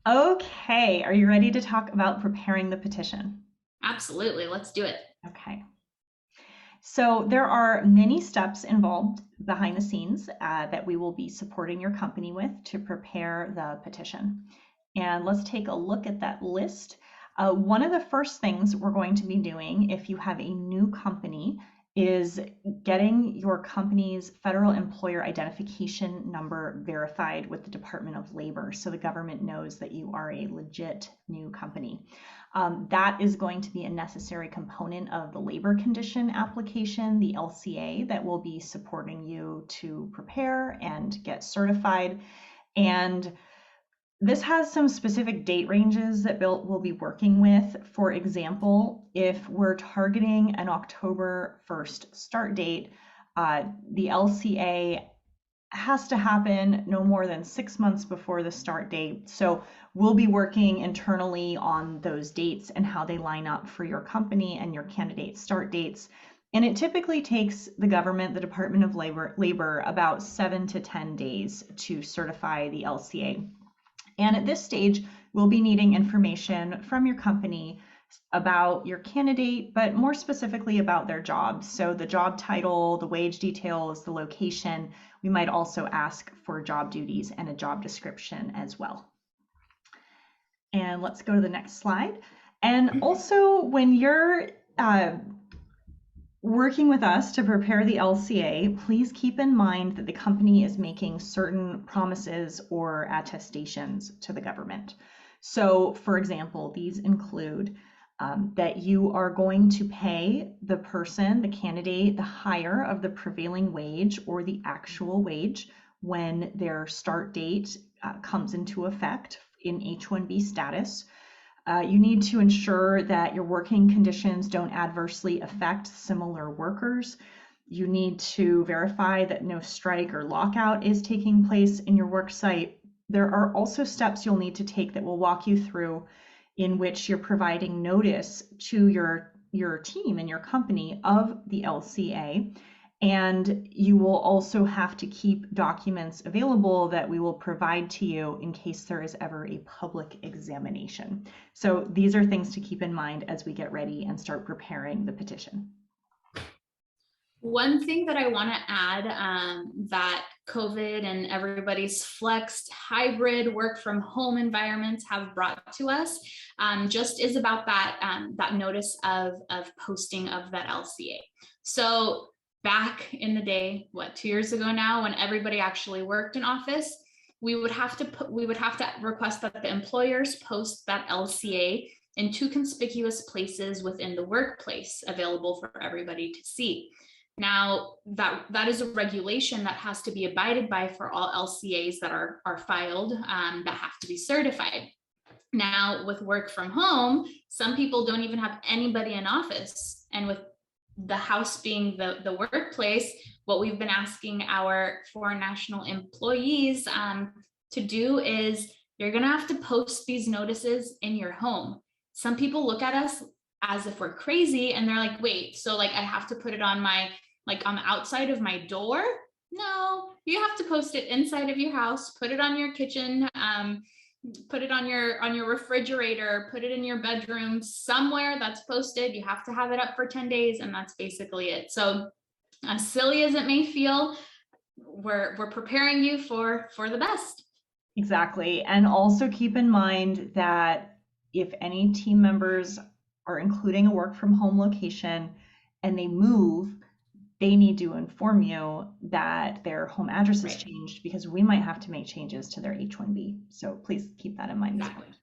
Okay, are you ready to talk about preparing the petition? Absolutely. Let's do it. Okay, so there are many steps involved behind the scenes that we will be supporting your company with to prepare the petition. And let's take a look at that list. One of the first things we're going to be doing if you have a new company is getting your company's federal employer identification number verified with the Department of Labor so the government knows that you are a legit new company. That is going to be a necessary component of the labor condition application, the LCA, that will be supporting you to prepare and get certified. And this has some specific date ranges that Bill will be working with. For example, if we're targeting an October 1st start date, the LCA has to happen no more than 6 months before the start date. So we'll be working internally on those dates and how they line up for your company and your candidate start dates. And it typically takes the government, the Department of Labor, about 7 to 10 days to certify the LCA. And at this stage, we'll be needing information from your company about your candidate, but more specifically about their job. So the job title, the wage details, the location. We might also ask for job duties and a job description as well. And let's go to the next slide. And also, when you're working with us to prepare the LCA, please keep in mind that the company is making certain promises or attestations to the government. So, for example, these include that you are going to pay the person, the candidate, the higher of the prevailing wage or the actual wage when their start date comes into effect in H-1B status. You need to ensure that your working conditions don't adversely affect similar workers. You need to verify that no strike or lockout is taking place in your work site. There are also steps you'll need to take that will walk you through in which you're providing notice to your team and your company of the LCA. And you will also have to keep documents available that we will provide to you in case there is ever a public examination. So these are things to keep in mind as we get ready and start preparing the petition. One thing that I want to add that COVID and everybody's flexed hybrid work from home environments have brought to us just is about that notice of posting of that LCA. So back in the day, 2 years ago now, when everybody actually worked in office, we would have to request that the employers post that LCA in two conspicuous places within the workplace available for everybody to see. Now, that is a regulation that has to be abided by for all LCAs that are filed that have to be certified. Now, with work from home, some people don't even have anybody in office. And with the house being the workplace, what we've been asking our foreign national employees to do is you're going to have to post these notices in your home. Some people look at us as if we're crazy and they're like, wait, so like I have to put it on on the outside of my door? No, you have to post it inside of your house, put it on your kitchen, put it on your refrigerator, put it in your bedroom, somewhere that's posted. You have to have it up for 10 days, and that's basically it. So as silly as it may feel, we're preparing you for the best. Exactly. And also keep in mind that if any team members are including a work from home location and they move, they need to inform you that their home address has Right. changed because we might have to make changes to their H-1B. So please keep that in mind as well. Exactly.